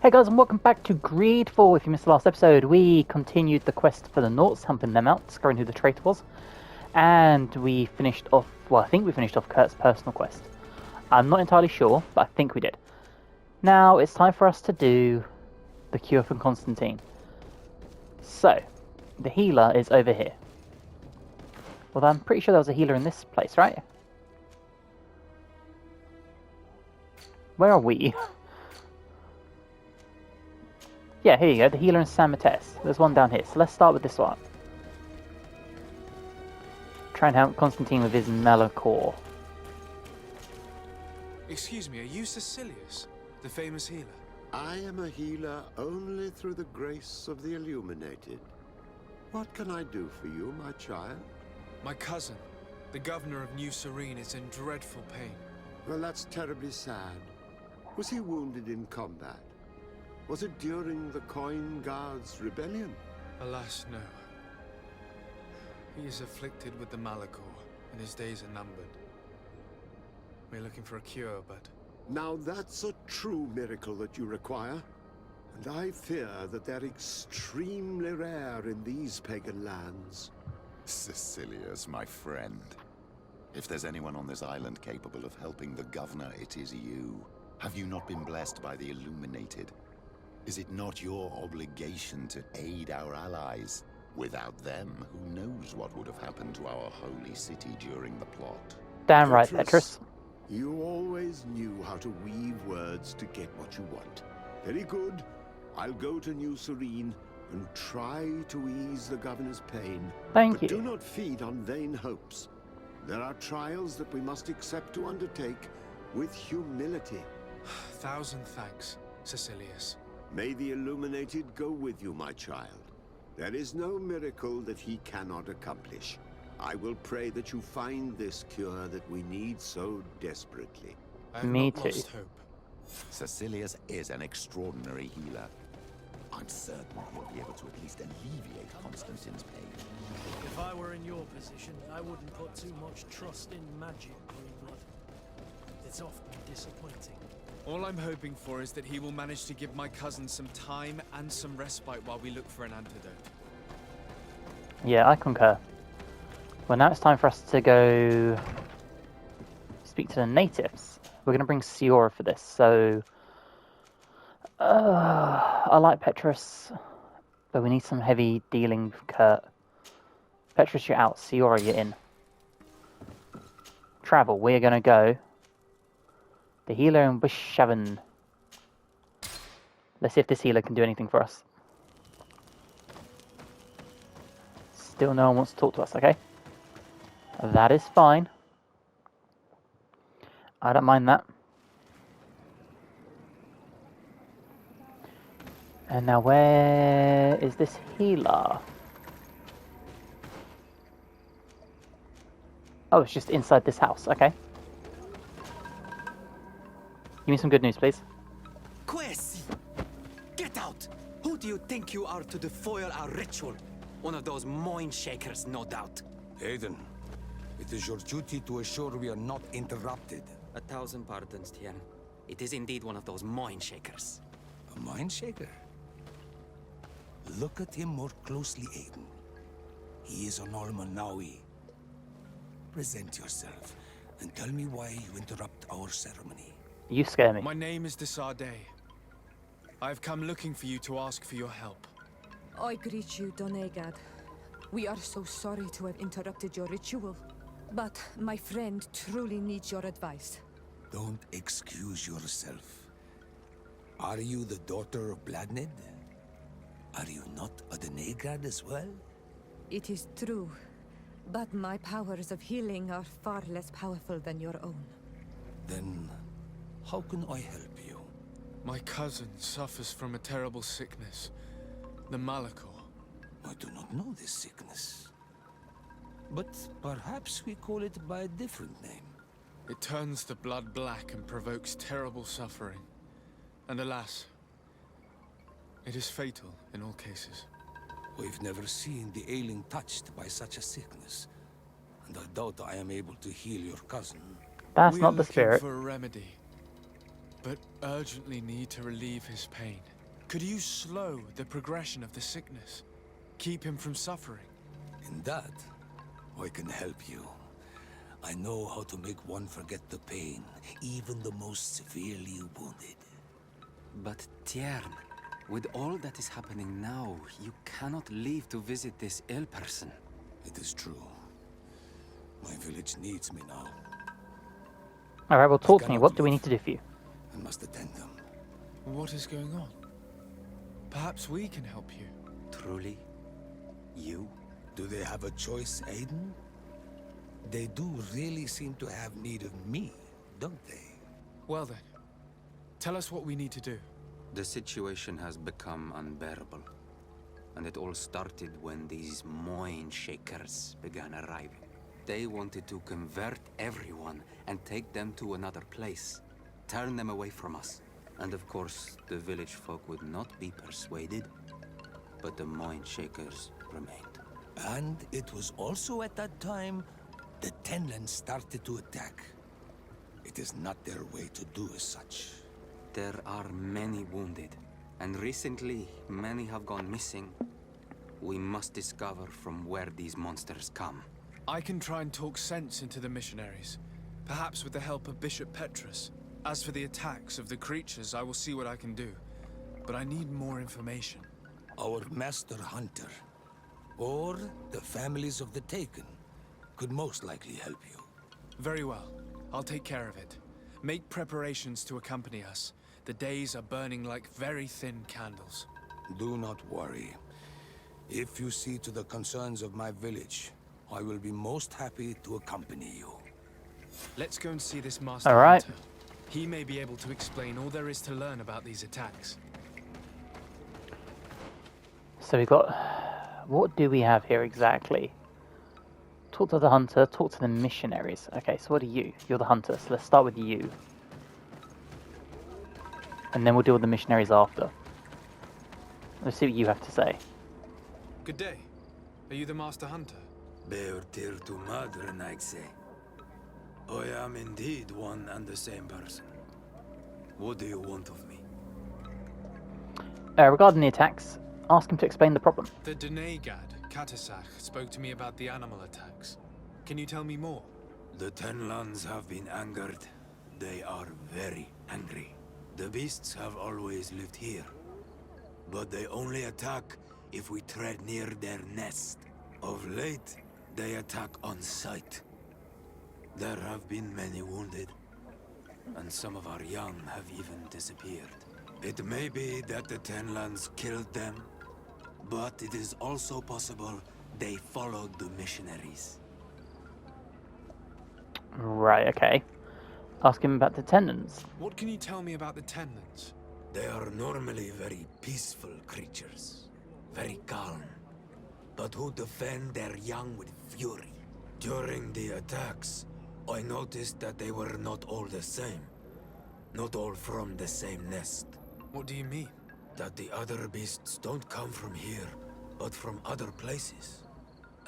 Hey guys, and welcome back to Greedfall. If you missed the last episode, we continued the quest for the Nauts, humping them out, discovering who the traitor was. And we finished off, well, I think we finished off Kurt's personal quest. I'm not entirely sure, but I think we did. Now, it's time for us to do the cure for Constantin. So, the healer is over here. Well, I'm pretty sure there was a healer in this place, right? Where are we? Yeah, here you go, the healer in San Mates. There's one down here, so let's start with this one. Try and help Constantin with his Melanchor. Excuse me, are you Cecilius, the famous healer? I am a healer only through the grace of the illuminated. What can I do for you, my child? My cousin, the governor of New Serene, is in dreadful pain. Well, that's terribly sad. Was he wounded in combat? Was it during the Coin Guards' rebellion? Alas, no. He is afflicted with the Melanchor, and his days are numbered. We're looking for a cure, but... Now that's a true miracle that you require. And I fear that they're extremely rare in these pagan lands. Cecilius, my friend. If there's anyone on this island capable of helping the governor, it is you. Have you not been blessed by the illuminated? Is it not your obligation to aid our allies? Without them, who knows what would have happened to our holy city during the plot? Damn right, Petrus. You always knew how to weave words to get what you want. Very good. I'll go to New Serene and try to ease the governor's pain. Thank you. But do not feed on vain hopes. There are trials that we must accept to undertake with humility. Thousand thanks, Cecilius. May the illuminated go with you, my child. There is no miracle that he cannot accomplish. I will pray that you find this cure that we need so desperately. I have Me not too. lost hope. Cecilius is an extraordinary healer. I'm certain he'll be able to at least alleviate Constantin's pain. If I were in your position, I wouldn't put too much trust in magic, Greenblood. It's often disappointing. All I'm hoping for is that he will manage to give my cousin some time and some respite while we look for an antidote. Yeah, I concur. Well, now it's time for us to go speak to the natives. We're going to bring Siora for this, so... I like Petrus, but we need some heavy dealing with Kurt. Petrus, you're out. Siora, you're in. Travel, we're going to go. The healer in Wishaven. Let's see if this healer can do anything for us. Still no one wants to talk to us, okay? That is fine. I don't mind that. And now where is this healer? Oh, it's just inside this house, okay. Give me some good news, please. Quesi! Get out! Who do you think you are to defoil our ritual? One of those mind shakers, no doubt. Aiden, it is your duty to assure we are not interrupted. 1,000 pardons, Tien. It is indeed one of those mind shakers. A mind shaker? Look at him more closely, Aiden. He is an Almanawi. Present yourself and tell me why you interrupt our ceremony. You scare me. My name is Sardet. I have come looking for you to ask for your help. I greet you, Donegad. We are so sorry to have interrupted your ritual. But my friend truly needs your advice. Don't excuse yourself. Are you the daughter of Bladned? Are you not a Donegad as well? It is true, but my powers of healing are far less powerful than your own. Then, how can I help you? My cousin suffers from a terrible sickness, the Melanchor. I do not know this sickness. But perhaps we call it by a different name. It turns the blood black and provokes terrible suffering. And alas, it is fatal in all cases. We've never seen the ailing touched by such a sickness. And I doubt I am able to heal your cousin. That's We not are the looking spirit. for a remedy, but urgently need to relieve his pain. Could you slow the progression of the sickness? Keep him from suffering? In that, I can help you. I know how to make one forget the pain, even the most severely wounded. But Tiern, with all that is happening now, you cannot leave to visit this ill person. It is true. My village needs me now. Alright, well, talk to me. cannot What do we leave. need to do for you? I must attend them. What is going on? Perhaps we can help you. Truly? You? Do they have a choice, Aiden? They do really seem to have need of me, don't they? Well then, tell us what we need to do. The situation has become unbearable. And it all started when these Moin Shakers began arriving. They wanted to convert everyone and take them to another place. Turn them away from us. And of course, the village folk would not be persuaded. But the Moin Shakers remained. And it was also at that time the Tenlands started to attack. It is not their way to do as such. There are many wounded, and recently many have gone missing. We must discover from where these monsters come. I can try and talk sense into the missionaries, perhaps with the help of Bishop Petrus. As for the attacks of the creatures, I will see what I can do. But I need more information. Our master hunter, or the families of the Taken, could most likely help you. Very well. I'll take care of it. Make preparations to accompany us. The days are burning like very thin candles. Do not worry. If you see to the concerns of my village, I will be most happy to accompany you. Let's go and see this master All right. hunter. He may be able to explain all there is to learn about these attacks. So we've got... What do we have here exactly? Talk to the hunter, talk to the missionaries. Okay, so what are you? You're the hunter, so let's start with you. And then we'll deal with the missionaries after. Let's see what you have to say. Good day. Are you the master hunter? Beortir tu madre, Naigse. I am indeed one and the same person. What do you want of me? Regarding the attacks, ask him to explain the problem. The Donegad, Katasach, spoke to me about the animal attacks. Can you tell me more? The Tenlands have been angered. They are very angry. The beasts have always lived here. But they only attack if we tread near their nest. Of late, they attack on sight. There have been many wounded, and some of our young have even disappeared. It may be that the Tenlands killed them, but it is also possible they followed the missionaries. Right, okay. Ask him about the Tenlands. What can you tell me about the Tenlands? They are normally very peaceful creatures, very calm, but who defend their young with fury. During the attacks, I noticed that they were not all the same. Not all from the same nest. What do you mean? That the other beasts don't come from here, but from other places.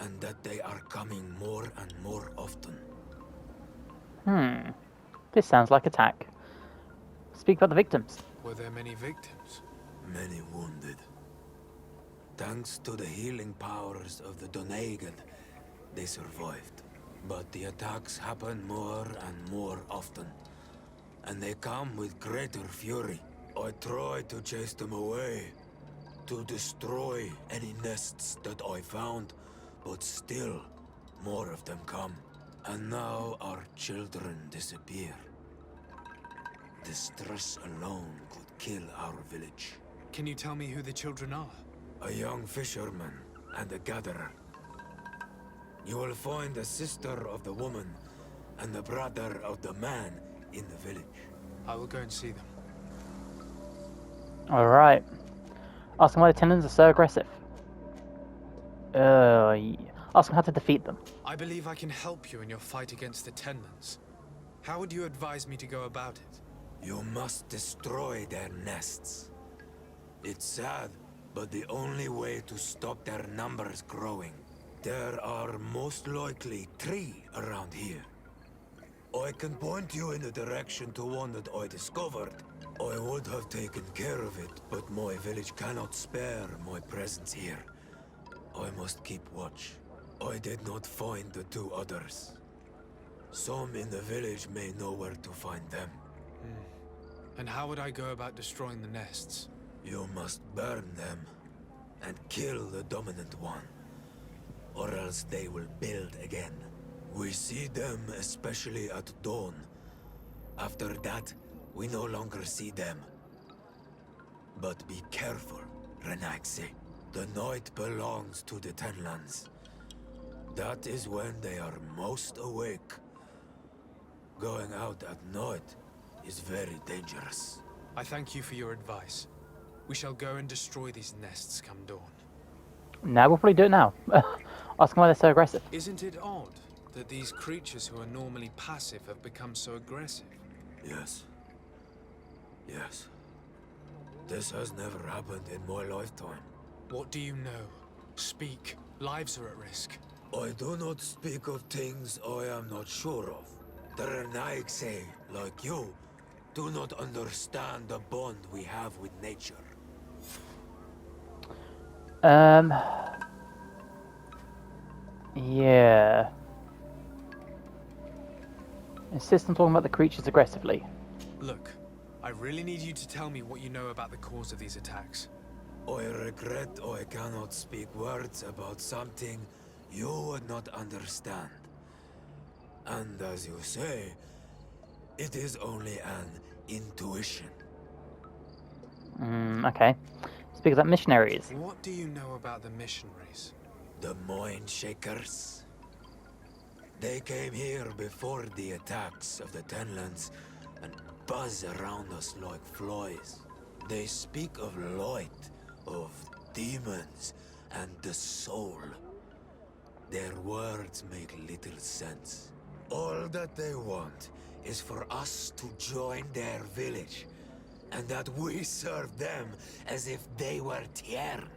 And that they are coming more and more often. This sounds like attack. Speak about the victims. Were there many victims? Many wounded. Thanks to the healing powers of the Donegad, they survived. But the attacks happen more and more often. And they come with greater fury. I try to chase them away, to destroy any nests that I found, but still, more of them come. And now our children disappear. The stress alone could kill our village. Can you tell me who the children are? A young fisherman and a gatherer. You will find the sister of the woman and the brother of the man in the village. I will go and see them. Alright. Ask him why the Tenlands are so aggressive. Ask him how to defeat them. I believe I can help you in your fight against the Tenlands. How would you advise me to go about it? You must destroy their nests. It's sad, but the only way to stop their numbers growing. There are most likely 3 around here. I can point you in the direction to one that I discovered, I would have taken care of it, but my village cannot spare my presence here. I must keep watch. I did not find the two others. Some in the village may know where to find them. And how would I go about destroying the nests? You must burn them and kill the dominant one, or else they will build again. We see them especially at dawn. After that, we no longer see them. But be careful, Renaxe. The night belongs to the Tenlands. That is when they are most awake. Going out at night is very dangerous. I thank you for your advice. We shall go and destroy these nests come dawn. Now we'll probably do it now. Ask them why they're so aggressive. Isn't it odd that these creatures who are normally passive have become so aggressive? Yes. Yes. This has never happened in my lifetime. What do you know? Speak. Lives are at risk. I do not speak of things I am not sure of. The Renaigse, like you, do not understand the bond we have with nature. Yeah. Insist on talking about the creatures aggressively. Look, I really need you to tell me what you know about the cause of these attacks. I regret I cannot speak words about something you would not understand. And as you say, it is only an intuition. Okay. Speak about missionaries. What do you know about the missionaries? The Mind Shakers. They came here before the attacks of the Tenlands and buzz around us like flies. They speak of light, of demons, and the soul. Their words make little sense. All that they want is for us to join their village, and that we serve them as if they were Tiern.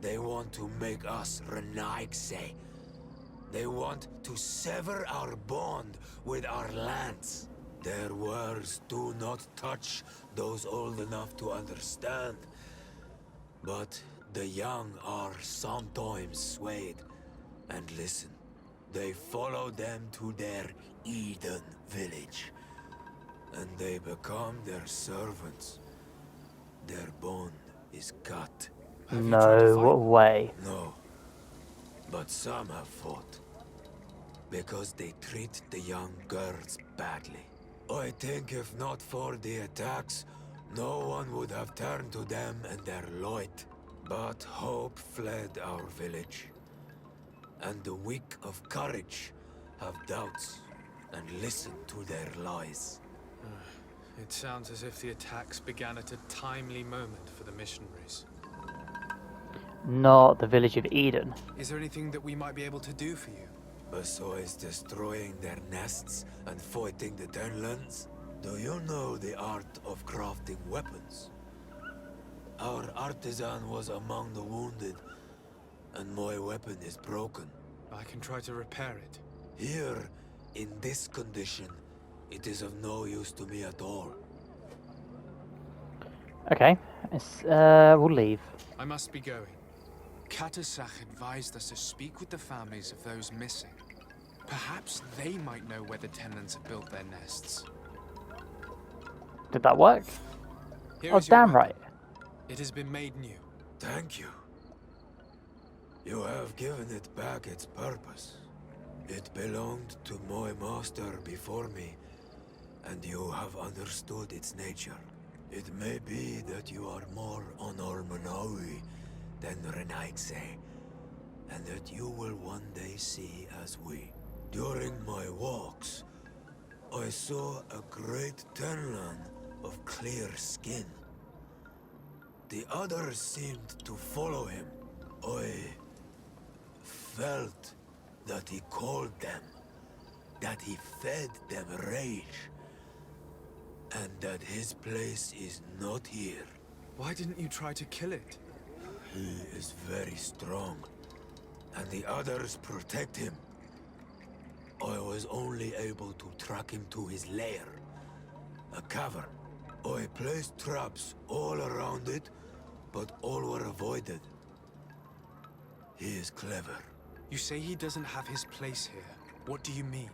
They want to make us Renaigse. They want to sever our bond with our lands. Their words do not touch those old enough to understand. But the young are sometimes swayed. And listen, they follow them to their Eden village. And they become their servants. Their bond is cut. No way. No. But some have fought. Because they treat the young girls badly. I think if not for the attacks, no one would have turned to them and their light. But hope fled our village. And the weak of courage have doubts and listen to their lies. It sounds as if the attacks began at a timely moment for the missionaries. Not the village of Eden. Is there anything that we might be able to do for you? Besides destroying their nests and fighting the Tenlands, do you know the art of crafting weapons? Our artisan was among the wounded, and my weapon is broken. I can try to repair it. Here, in this condition, it is of no use to me at all. Okay. We'll leave. I must be going. Katasach advised us to speak with the families of those missing. Perhaps they might know where the tenants have built their nests. Did that work? Here Oh, is your damn weapon. right. It has been made new. Thank you. You have given it back its purpose. It belonged to my master before me, and you have understood its nature. It may be that you are more on Almanawi than Renaigse, and that you will one day see as we. During my walks, I saw a great Tenlan of clear skin. The others seemed to follow him. I felt that he called them, that he fed them rage, and that his place is not here. Why didn't you try to kill it? He is very strong, and the others protect him. I was only able to track him to his lair, a cavern I placed traps all around it, but all were avoided. He is clever. You say he doesn't have his place here. What do you mean?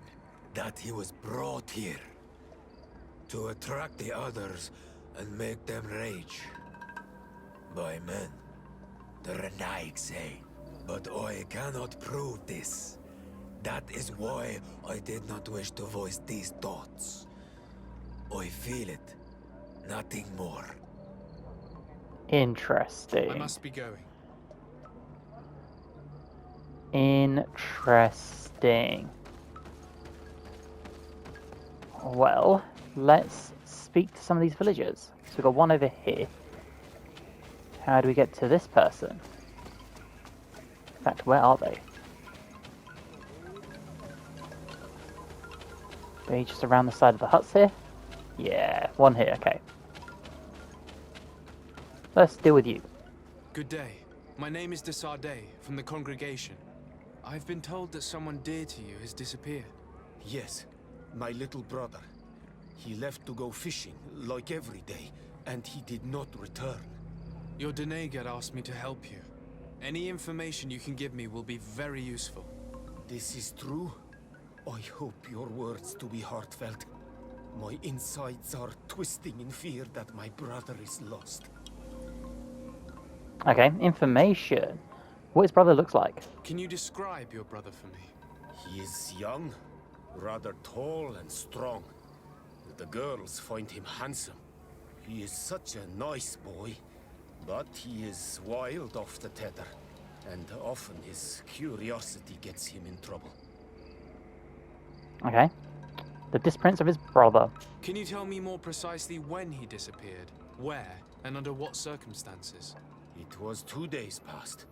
That he was brought here to attract the others and make them rage. By men, the Renaig say. But I cannot prove this. That is why I did not wish to voice these thoughts. I feel it. Nothing more. Interesting. I must be going. Interesting. Well, let's speak to some of these villagers. So we've got one over here. How do we get to this person? In fact, where are they? Are they just around the side of the huts here? Yeah, one here, okay. Let's deal with you. Good day. My name is de Sardet, from the congregation. I've been told that someone dear to you has disappeared. Yes, my little brother. He left to go fishing, like every day, and he did not return. Your Doneigad asked me to help you. Any information you can give me will be very useful. This is true? I hope your words to be heartfelt. My insides are twisting in fear that my brother is lost. Okay, information. What his brother looks like. Can you describe your brother for me? He is young, rather tall and strong. The girls find him handsome. He is such a nice boy, but he is wild off the tether, and often his curiosity gets him in trouble. Okay. The disappearance of his brother. Can you tell me more precisely when he disappeared, where, and under what circumstances? It was 2 days past.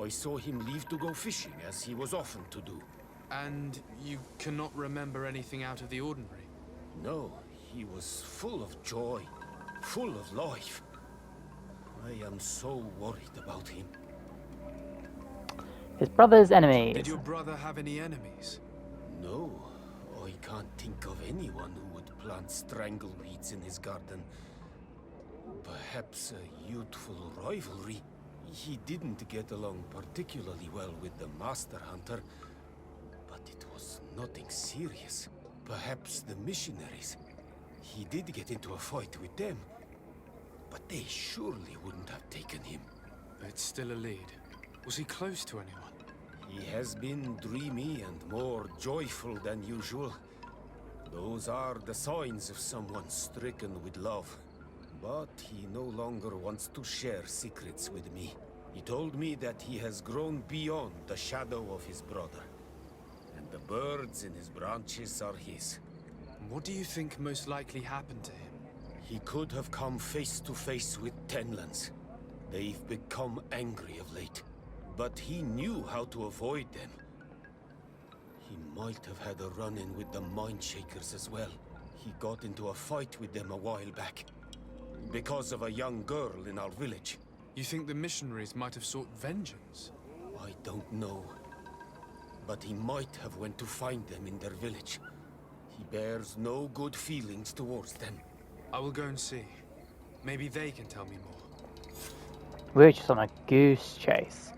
I saw him leave to go fishing, as he was often to do. And you cannot remember anything out of the ordinary? No, he was full of joy, full of life. I am so worried about him. His brother's enemies. Did your brother have any enemies? No, I can't think of anyone who would plant strangleweeds in his garden. Perhaps a youthful rivalry. He didn't get along particularly well with the Master Hunter, but it was nothing serious. Perhaps the missionaries. He did get into a fight with them, but they surely wouldn't have taken him. It's still a lead. Was he close to anyone? He has been dreamy and more joyful than usual. Those are the signs of someone stricken with love. But he no longer wants to share secrets with me. He told me that he has grown beyond the shadow of his brother. And the birds in his branches are his. What do you think most likely happened to him? He could have come face to face with Tenlands. They've become angry of late. But he knew how to avoid them. He might have had a run-in with the Mindshakers as well. He got into a fight with them a while back. Because of a young girl in our village. You think the missionaries might have sought vengeance? I don't know. But he might have went to find them in their village. He bears no good feelings towards them. I will go and see. Maybe they can tell me more. We're just on a goose chase.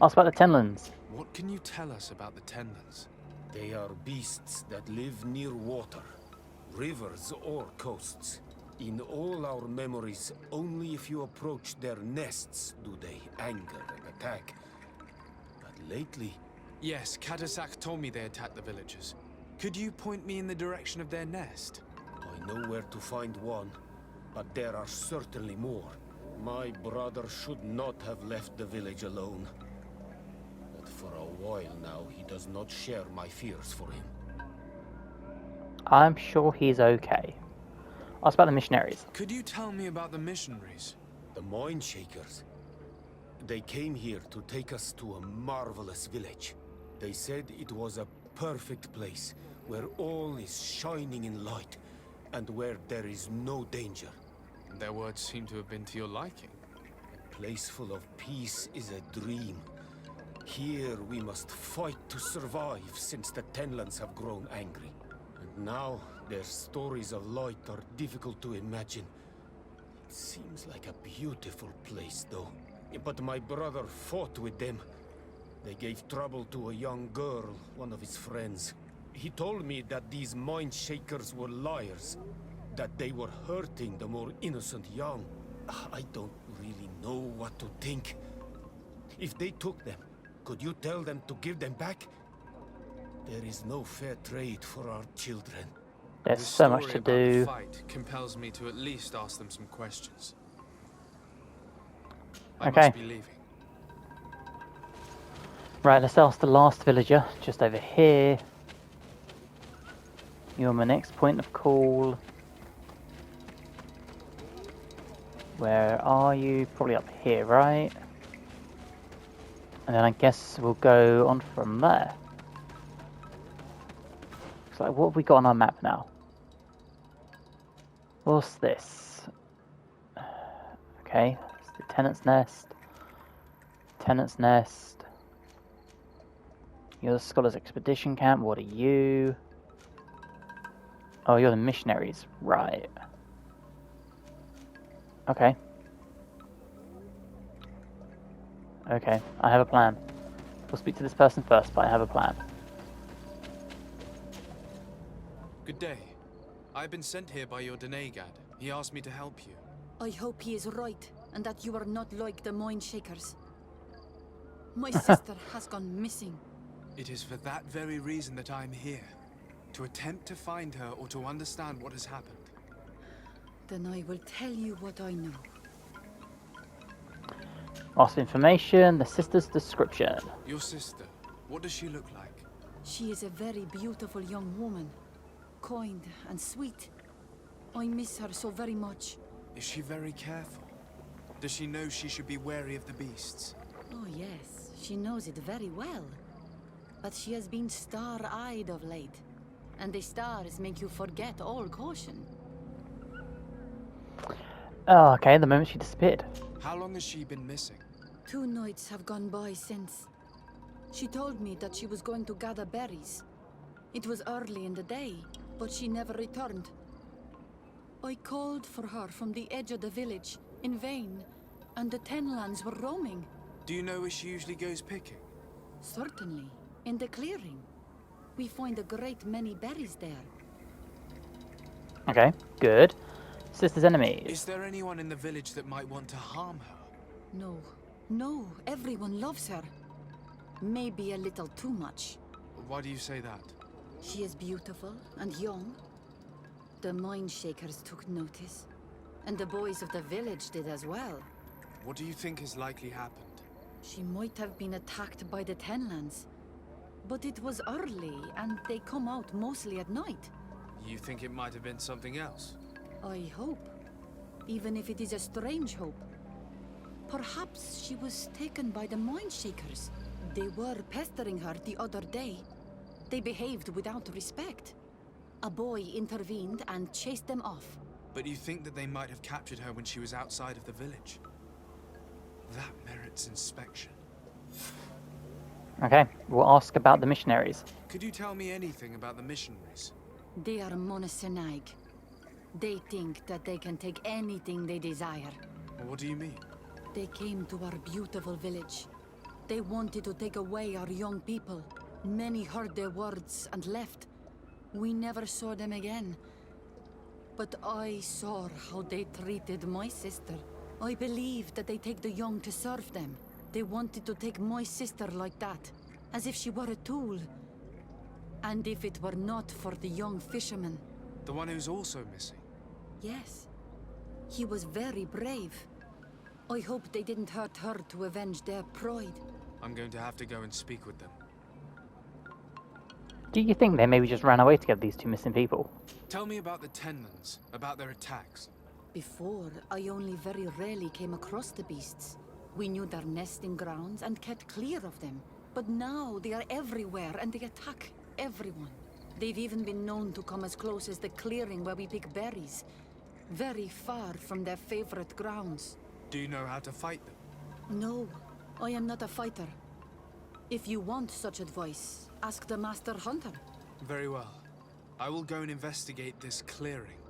Ask about the Tenlands. What can you tell us about the Tenlands? They are beasts that live near water, rivers or coasts. In all our memories, only if you approach their nests do they anger and attack. But lately... Yes, Katasak told me they attacked the villagers. Could you point me in the direction of their nest? I know where to find one, but there are certainly more. My brother should not have left the village alone. But for a while now, he does not share my fears for him. I'm sure he's okay. Ask about the missionaries. Could you tell me about the missionaries? The Mindshakers. They came here to take us to a marvelous village. They said it was a perfect place, where all is shining in light, and where there is no danger. Their words seem to have been to your liking. A place full of peace is a dream. Here we must fight to survive, since the Tenlands have grown angry. And now, their stories of light are difficult to imagine, Seems like a beautiful place, though. But my brother fought with them. They gave trouble to a young girl, one of his friends. He told me that these mind shakers were liars, that they were hurting the more innocent young. I don't really know what to think. If they took them, could you tell them to give them back? There is no fair trade for our children. There's This so much story to about the do. fight compels me to at least ask them some questions. I Okay. must be leaving. Right, let's ask the last villager, just over here. You're my next point of call. Where are you? Probably up here, right? And then I guess we'll go on from there. Looks like, what have we got on our map now? What's this? Okay, it's the Tenant's Nest. Tenant's Nest. You're the Scholars Expedition Camp. What are you? Oh, you're the missionaries. Right. Okay. Okay, I have a plan. We'll speak to this person first, but I have a plan. Good day. I've been sent here by your Donegad. He asked me to help you. I hope he is right, and that you are not like the mind shakers. My sister has gone missing. It is for that very reason that I'm here. To attempt to find her or to understand what has happened. Then I will tell you what I know. Ask information, the sister's description. Your sister, what does she look like? She is a very beautiful young woman. Kind and sweet. I miss her so very much. Is she very careful? Does she know she should be wary of the beasts? Oh yes, she knows it very well. But she has been star-eyed of late. And the stars make you forget all caution. Oh, okay, the moment she disappeared. How long has she been missing? 2 nights have gone by since. She told me that she was going to gather berries. It was early in the day, but she never returned. I called for her from the edge of the village, in vain, and the Tenlands were roaming. Do you know where she usually goes picking? Certainly, in the clearing. We find a great many berries there. Okay, good. Sister's enemies. Is there anyone in the village that might want to harm her? No, everyone loves her. Maybe a little too much. Why do you say that? She is beautiful and young. The mind shakers took notice. And the boys of the village did as well. What do you think has likely happened? She might have been attacked by the Tenlands. But it was early, and they come out mostly at night. You think it might have been something else? I hope. Even if it is a strange hope. Perhaps she was taken by the mind shakers. They were pestering her the other day. They behaved without respect. A boy intervened and chased them off. But you think that they might have captured her when she was outside of the village? That merits inspection. Okay, we'll ask about the missionaries. Could you tell me anything about the missionaries? They are monosynaig. They think that they can take anything they desire. What do you mean? They came to our beautiful village. They wanted to take away our young people. Many heard their words and left. We never saw them again. But I saw how they treated my sister. I believe that they take the young to serve them. They wanted to take my sister like that, as if she were a tool. And if it were not for the young fisherman. The one who's also missing? Yes. He was very brave. I hope they didn't hurt her to avenge their pride. I'm going to have to go and speak with them. Do you think they maybe just ran away together, these 2 missing people? Tell me about the Tenlands, about their attacks. Before, I only very rarely came across the beasts. We knew their nesting grounds and kept clear of them. But now they are everywhere and they attack everyone. They've even been known to come as close as the clearing where we pick berries. Very far from their favorite grounds. Do you know how to fight them? No, I am not a fighter. If you want such advice, ask the Master Hunter. Very well. I will go and investigate this clearing.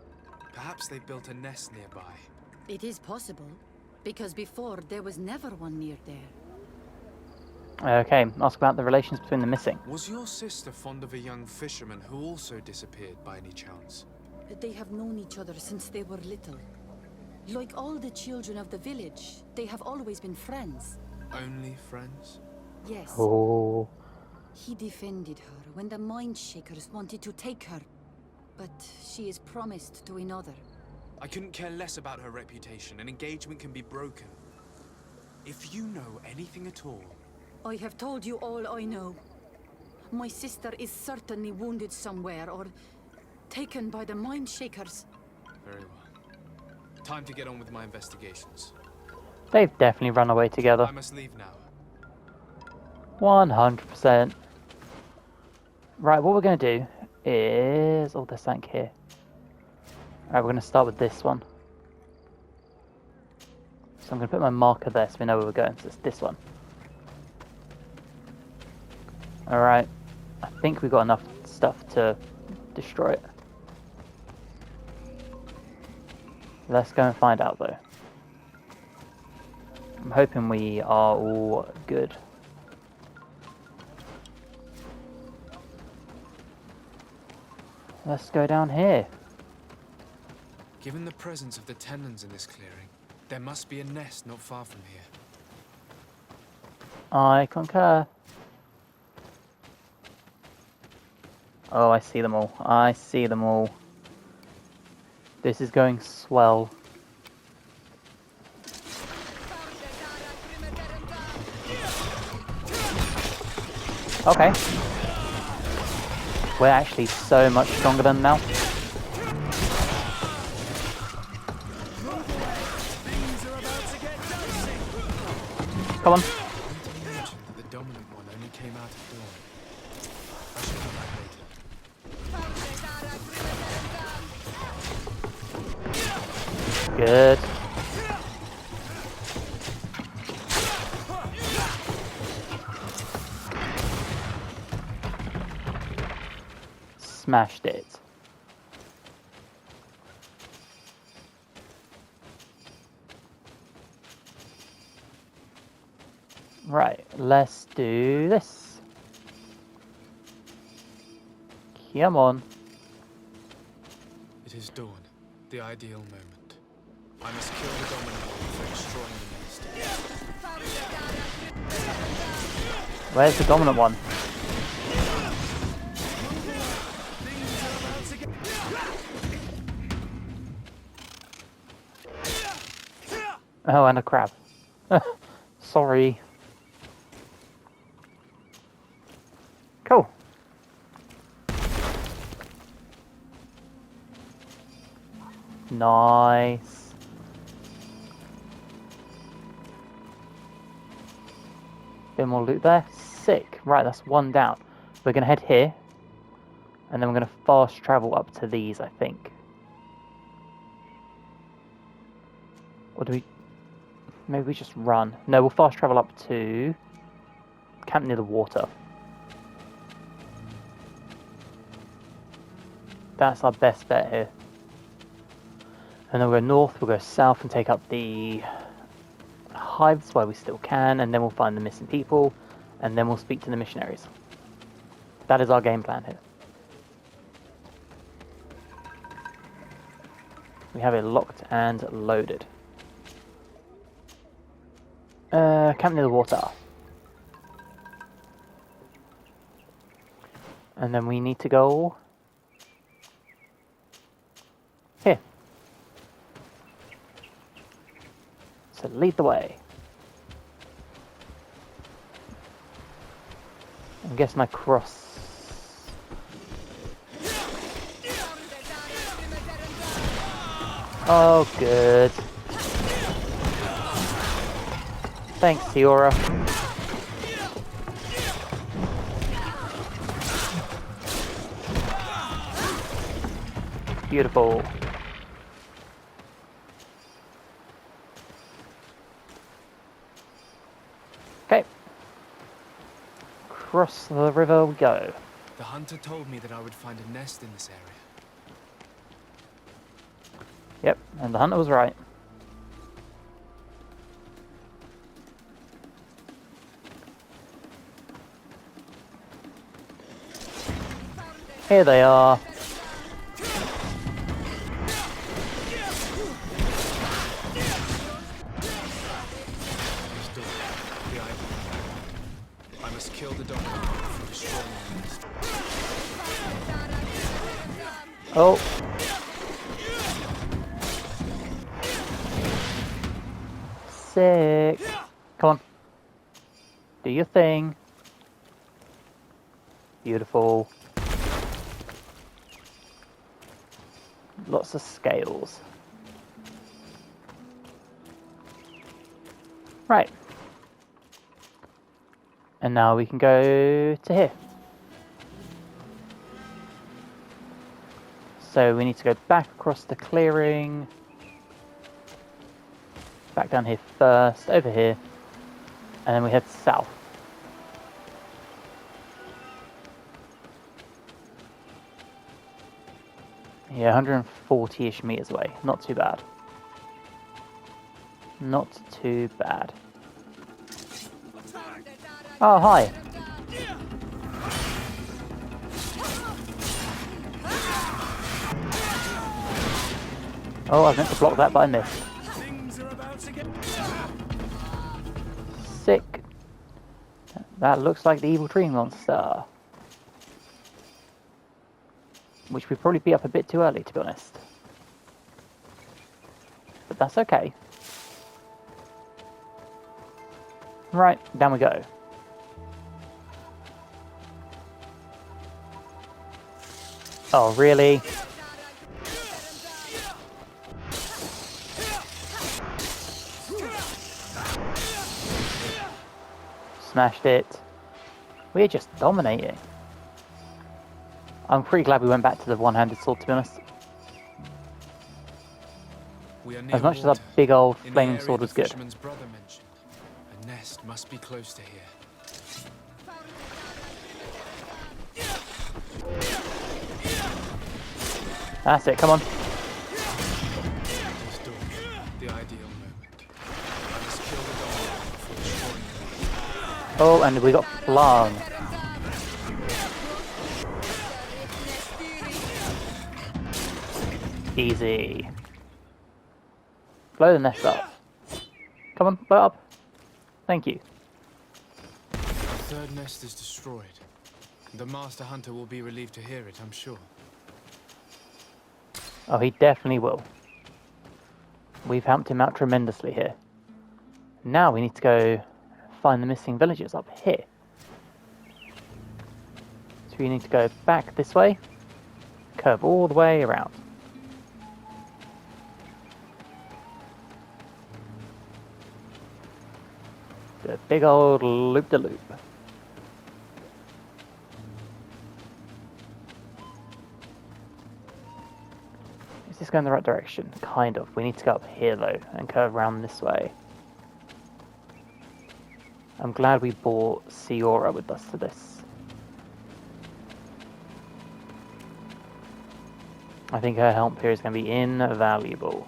Perhaps they built a nest nearby. It is possible, because before there was never one near there. Okay, ask about the relations between the missing. Was your sister fond of a young fisherman who also disappeared by any chance? They have known each other since they were little. Like all the children of the village, they have always been friends. Only friends? Yes. Oh. He defended her when the mind shakers wanted to take her, but she is promised to another. I couldn't care less about her reputation. An engagement can be broken. If you know anything at all... I have told you all I know. My sister is certainly wounded somewhere, or taken by the mind shakers. Very well. Time to get on with my investigations. They've definitely run away together. I must leave now. 100%. Right, what we're going to do is... Oh, there's something here. Alright, we're going to start with this one. So I'm going to put my marker there so we know where we're going. So it's this one. Alright. I think we've got enough stuff to destroy it. Let's go and find out though. I'm hoping we are all good. Let's go down here. Given the presence of the tenons in this clearing, there must be a nest not far from here. I concur. Oh, I see them all. I see them all. This is going swell. Okay. We're actually so much stronger than them now. Come on. The dominant one only came out at dawn. I should come back later. Good. Smashed it. Right, let's do this. Come on. It is dawn, the ideal moment. I must kill the dominant one before destroying the nest. Where's the dominant one? Oh, and a crab. Sorry. Cool. Nice. Bit more loot there. Sick. Right, that's one down. We're going to head here. And then we're going to fast travel up to these, I think. Or do we... Maybe we just run. No, we'll fast travel up to... Camp near the water. That's our best bet here. And then we'll go north, we'll go south and take up the hives while we still can, and then we'll find the missing people, and then we'll speak to the missionaries. That is our game plan here. We have it locked and loaded. Camp near the water. And then we need to go here. So lead the way. I'm guessing I cross. Oh, good. Thanks, Tiora. Beautiful. Okay. Across the river we go. The hunter told me that I would find a nest in this area. Yep, and the hunter was right. Here they are. I must kill the doctor before destroying the nest. Oh. Sick. Come on. Do your thing. Beautiful. Lots of scales. Right. And now we can go to here. So we need to go back across the clearing. Back down here first, over here. And then we head south. Yeah, 140-ish meters away. Not too bad. Not too bad. Oh, hi. Oh, I meant to block that, but I missed. Sick. That looks like the evil tree monster. Which we probably beat up a bit too early, to be honest. But that's okay. Right, down we go. Oh, really? Smashed it. We're just dominating. I'm pretty glad we went back to the one-handed sword, to be honest. As much as that big old flaming sword was good. Brother mentioned. A nest must be close to here. That's it, come on. The ideal moment. I must kill the dog before destroying it. Oh, and we got flung. Easy. Blow the nest up. Come on, blow it up. Thank you. The third nest is destroyed. The Master Hunter will be relieved to hear it, I'm sure. Oh, he definitely will. We've helped him out tremendously here. Now we need to go find the missing villagers up here. So we need to go back this way, curve all the way around. The big old loop-de-loop. Is this going the right direction? Kind of. We need to go up here though and curve around this way. I'm glad we brought Siora with us to this. I think her help here is going to be invaluable.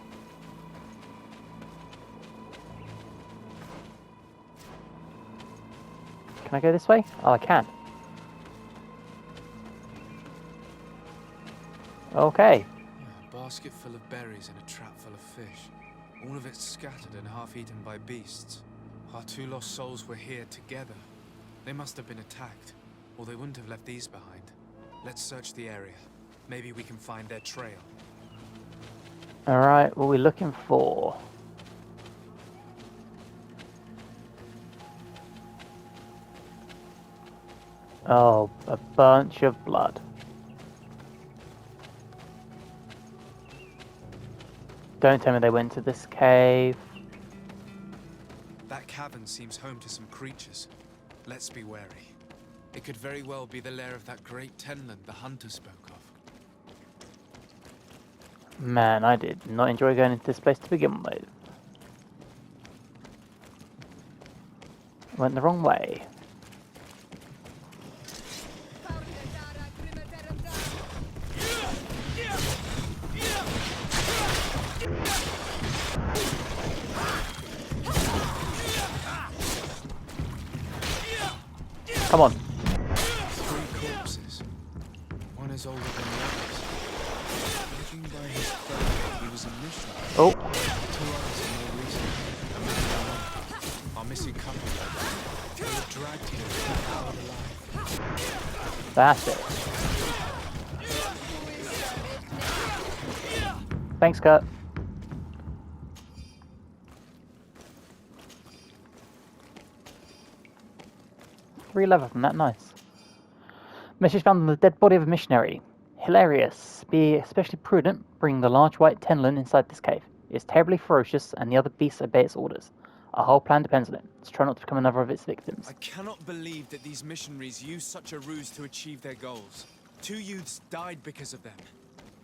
Can I go this way? Oh, I can. Okay. A basket full of berries and a trap full of fish. All of it scattered and half-eaten by beasts. Our two lost souls were here together. They must have been attacked, or they wouldn't have left these behind. Let's search the area. Maybe we can find their trail. Alright, what are we looking for? Oh, a bunch of blood. Don't tell me they went to this cave. That cavern seems home to some creatures. Let's be wary. It could very well be the lair of that great tenland the hunter spoke of. Man, I did not enjoy going into this place to begin with. Went the wrong way. Come on. 3 corpses. One as old missing company. They were dragged here out alive. That's it. Thanks, Kurt. Three level from that, nice. Message found on the dead body of a missionary. Hilarious. Be especially prudent, bring the large white tenlin inside this cave. It is terribly ferocious, and the other beasts obey its orders. Our whole plan depends on it. Let's try not to become another of its victims. I cannot believe that these missionaries used such a ruse to achieve their goals. 2 youths died because of them.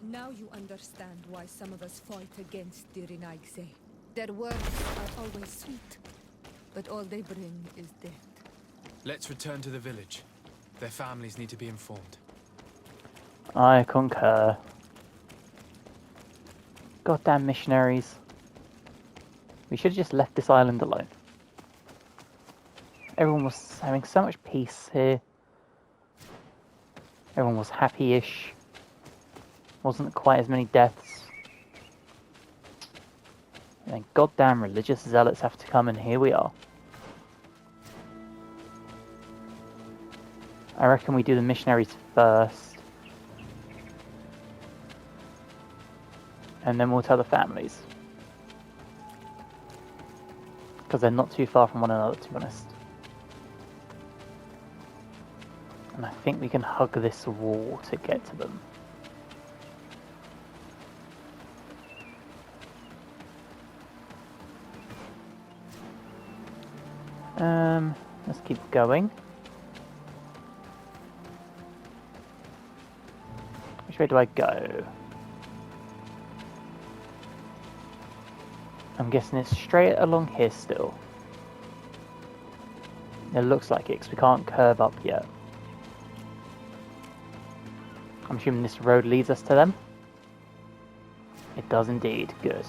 Now you understand why some of us fight against the Renaigse. Their words are always sweet, but all they bring is death. Let's return to the village. Their families need to be informed. I concur. Goddamn missionaries. We should have just left this island alone. Everyone was having so much peace here. Everyone was happy-ish. Wasn't quite as many deaths. And then goddamn religious zealots have to come, and here we are. I reckon we do the missionaries first. And then we'll tell the families. Because they're not too far from one another, to be honest. And I think we can hug this wall to get to them. Let's keep going. Which way do I go? I'm guessing it's straight along here still. It looks like it, because we can't curve up yet. I'm assuming this road leads us to them. It does indeed. Good.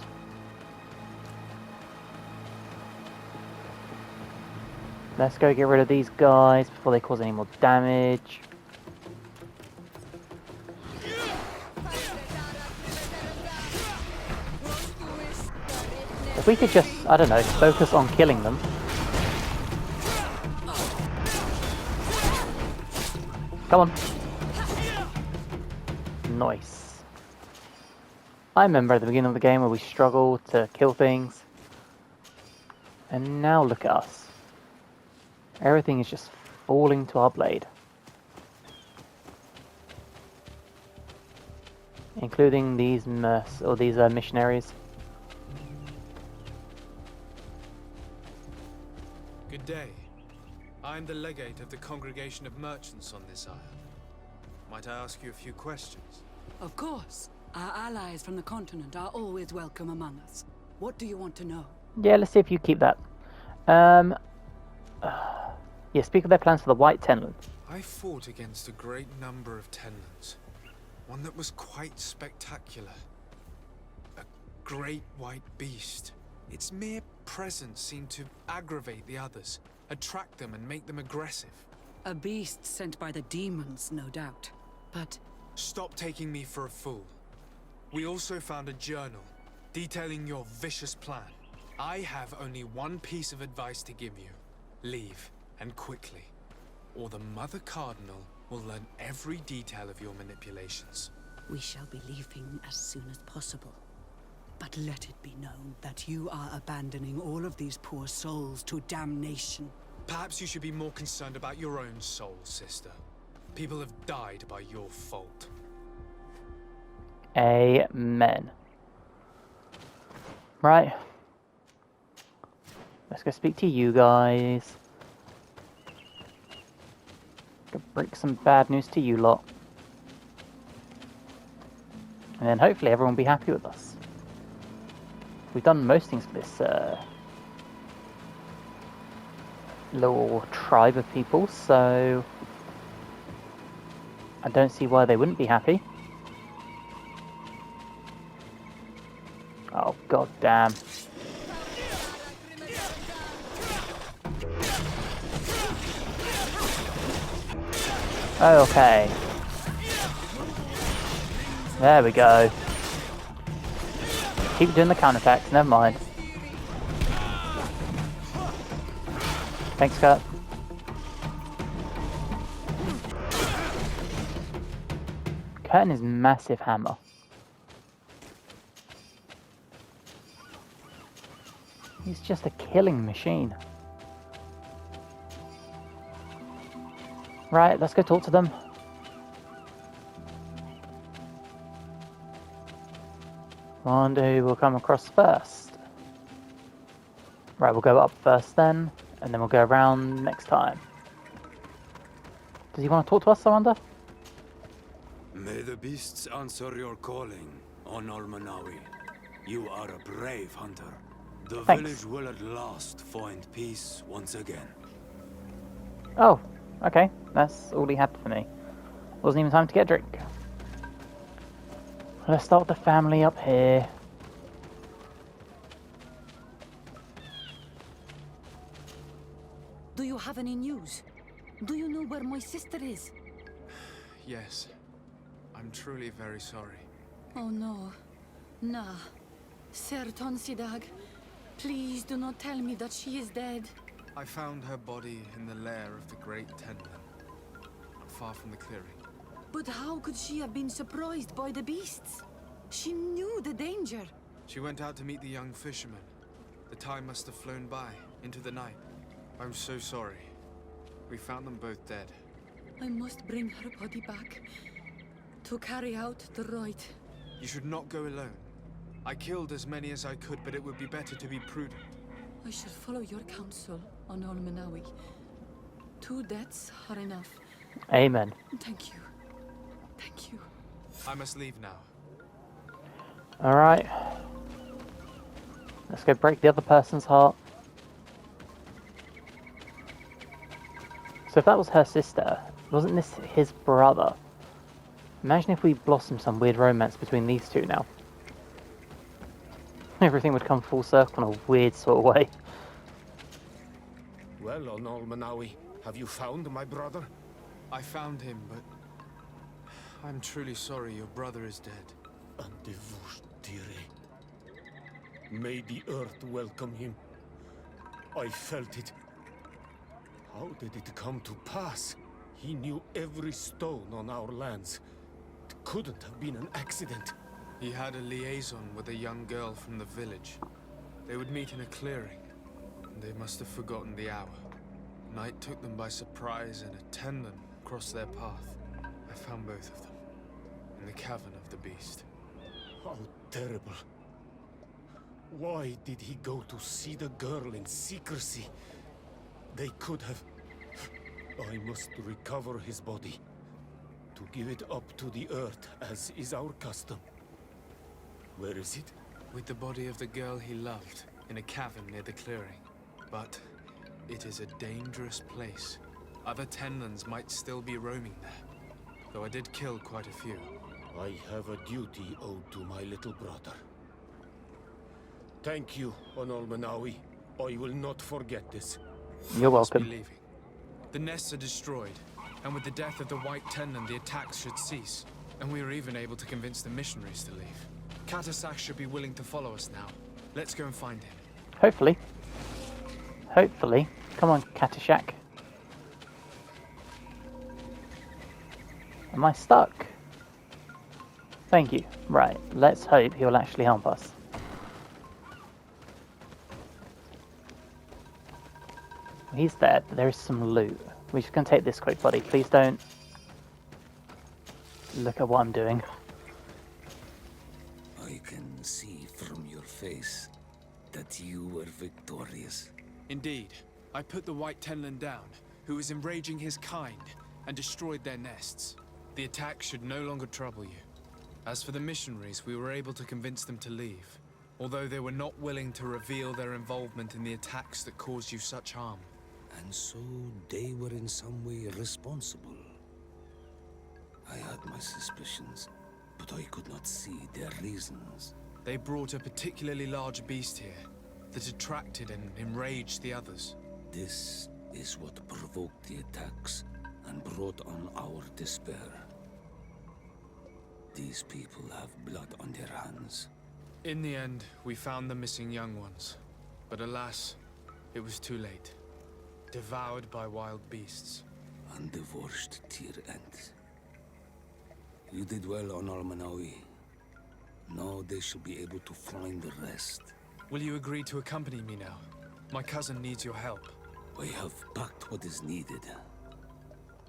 Let's go get rid of these guys before they cause any more damage. If we could just, I don't know, focus on killing them. Come on. Nice. I remember at the beginning of the game where we struggled to kill things. And now look at us. Everything is just falling to our blade. Including these missionaries. Good day. I'm the legate of the congregation of merchants on this isle. Might I ask you a few questions? Of course. Our allies from the continent are always welcome among us. What do you want to know? Yeah, let's see if you keep that. Yeah, speak of their plans for the White Tenlin. I fought against a great number of tenlins. One that was quite spectacular. A great white beast. Its mere presence seemed to aggravate the others, attract them and make them aggressive. A beast sent by the demons, no doubt. But... Stop taking me for a fool. We also found a journal detailing your vicious plan. I have only one piece of advice to give you. Leave, and quickly, or the Mother Cardinal will learn every detail of your manipulations. We shall be leaving as soon as possible. But let it be known that you are abandoning all of these poor souls to damnation. Perhaps you should be more concerned about your own soul, sister. People have died by your fault. Amen. Right. Let's go speak to you guys. Go break some bad news to you lot. And then hopefully everyone will be happy with us. We've done most things for this little tribe of people, so I don't see why they wouldn't be happy. Oh, god damn. Okay. There we go. Keep doing the counterattacks, never mind. Thanks, Kurt. Kurt and his massive hammer. He's just a killing machine. Right, let's go talk to them. Wonder who we'll come across first. Right, we'll go up first then, and then we'll go around next time. Does he want to talk to us, I wonder? May the beasts answer your calling, on Almanawi. You are a brave hunter. The Thanks. village will at last find peace once again. Oh, okay. That's all he had for me. Wasn't even time to get a drink. Let's start with the family up here. Do you have any news? Do you know where my sister is? Yes. I'm truly very sorry. Oh no. Nah. Ser Tonsidag, please do not tell me that she is dead. I found her body in the lair of the Great Tenman, not far from the clearing. But how could she have been surprised by the beasts? She knew the danger. She went out to meet the young fisherman. The time must have flown by, into the night. I'm so sorry. We found them both dead. I must bring her body back to carry out the rite. You should not go alone. I killed as many as I could, but it would be better to be prudent. I shall follow your counsel on Almanawi. 2 deaths are enough. Amen. Thank you. Thank you. I must leave now. Alright. Let's go break the other person's heart. So if that was her sister, wasn't this his brother? Imagine if we blossomed some weird romance between these two now. Everything would come full circle in a weird sort of way. Well, on Almanawi, have you found my brother? I found him, but I'm truly sorry your brother is dead. May the earth welcome him. I felt it. How did it come to pass? He knew every stone on our lands. It couldn't have been an accident. He had a liaison with a young girl from the village. They would meet in a clearing, and they must have forgotten the hour. Night took them by surprise, and a Tenman crossed their path. I found both of them, in the cavern of the beast. How terrible. Why did he go to see the girl in secrecy? They could have... I must recover his body, to give it up to the earth, as is our custom. Where is it? With the body of the girl he loved, in a cavern near the clearing. But it is a dangerous place. Other Tenmans might still be roaming there, though I did kill quite a few. I have a duty owed to my little brother. Thank you, on Almanawi. I will not forget this. You're Must be welcome. leaving. The nests are destroyed, and with the death of the White Tenman, the attacks should cease. And we were even able to convince the missionaries to leave. Katasak should be willing to follow us now. Let's go and find him. Hopefully. Hopefully. Come on, Katashak. Am I stuck? Thank you. Right, let's hope he'll actually help us. He's dead, but there is some loot. We're just going to take this quick, buddy. Please don't look at what I'm doing. I can see from your face that you were victorious. Indeed. I put the White Tenman down, who was enraging his kind, and destroyed their nests. The attack should no longer trouble you. As for the missionaries, we were able to convince them to leave, although they were not willing to reveal their involvement in the attacks that caused you such harm. And so they were in some way responsible. I had my suspicions, but I could not see their reasons. They brought a particularly large beast here that attracted and enraged the others. This is what provoked the attacks and brought on our despair. These people have blood on their hands. In the end, we found the missing young ones. But alas, it was too late. devoured by wild beasts. And the worst tier ends. You did well on Almanawi. Now they shall be able to find the rest. Will you agree to accompany me now? My cousin needs your help. I have packed what is needed.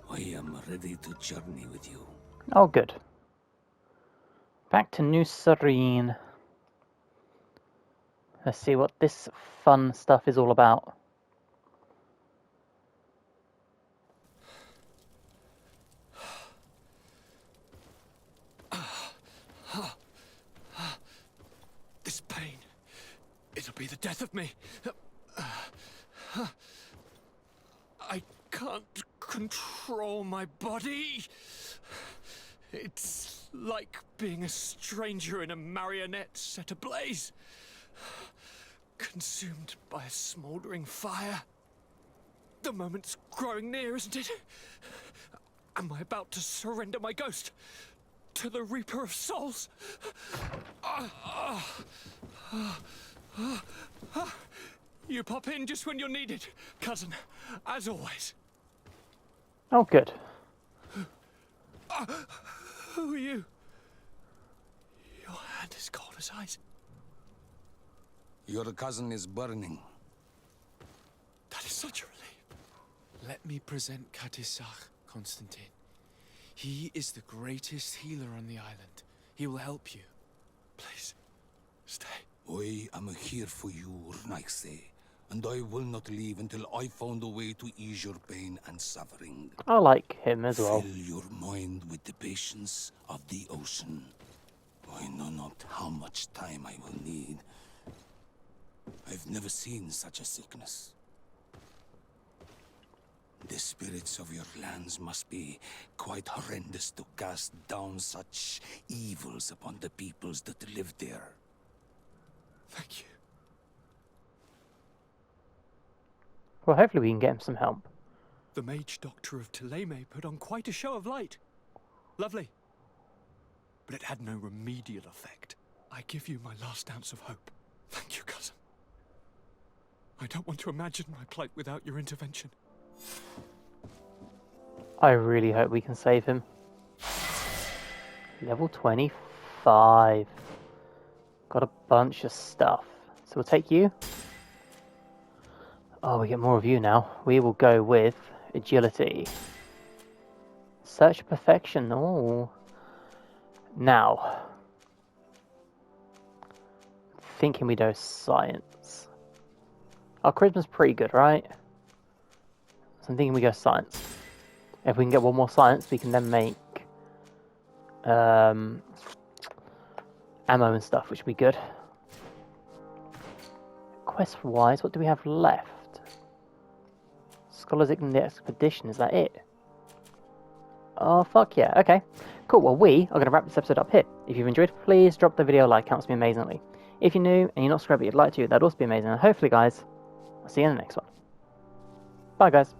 I am ready to journey with you. Oh, good. Back to New Serene. Let's see what this fun stuff is all about. This pain, it'll be the death of me. I can't control my body. It's like being a stranger in a marionette set ablaze. Consumed by a smouldering fire. The moment's growing near, isn't it? Am I about to surrender my ghost to the Reaper of Souls? You pop in just when you're needed, cousin, as always. Oh, good. Who are you? Your hand is cold as ice. Your cousin is burning. That is such a relief. Let me present Katisach, Constantin. He is the greatest healer on the island. He will help you. Please, stay. I am here for you, Urnaxe, and I will not leave until I found a way to ease your pain and suffering. I like him as well. Fill your mind with the patience of the ocean. I know not how much time I will need. I've never seen such a sickness. The spirits of your lands must be quite horrendous to cast down such evils upon the peoples that live there. Thank you. Well, hopefully we can get him some help. The mage doctor of Teleme put on quite a show of light. Lovely. But it had no remedial effect. I give you my last ounce of hope. Thank you, cousin. I don't want to imagine my plight without your intervention. I really hope we can save him. Level 25. Got a bunch of stuff. So we'll take you. Oh, we get more of you now. We will go with agility. Search perfection. Oh. Now. Thinking we do science. Our charisma's pretty good, right? So I'm thinking we go science. If we can get one more science, we can then make ammo and stuff, which would be good. Quest-wise, what do we have left? Scholars in the Expedition, is that it? Oh, fuck yeah. Okay, cool. Well, we are going to wrap this episode up here. If you've enjoyed, please drop the video a like. Helps me amazingly. If you're new and you're not subscribed but you'd like to, that'd also be amazing. And hopefully, guys, I'll see you in the next one. Bye, guys.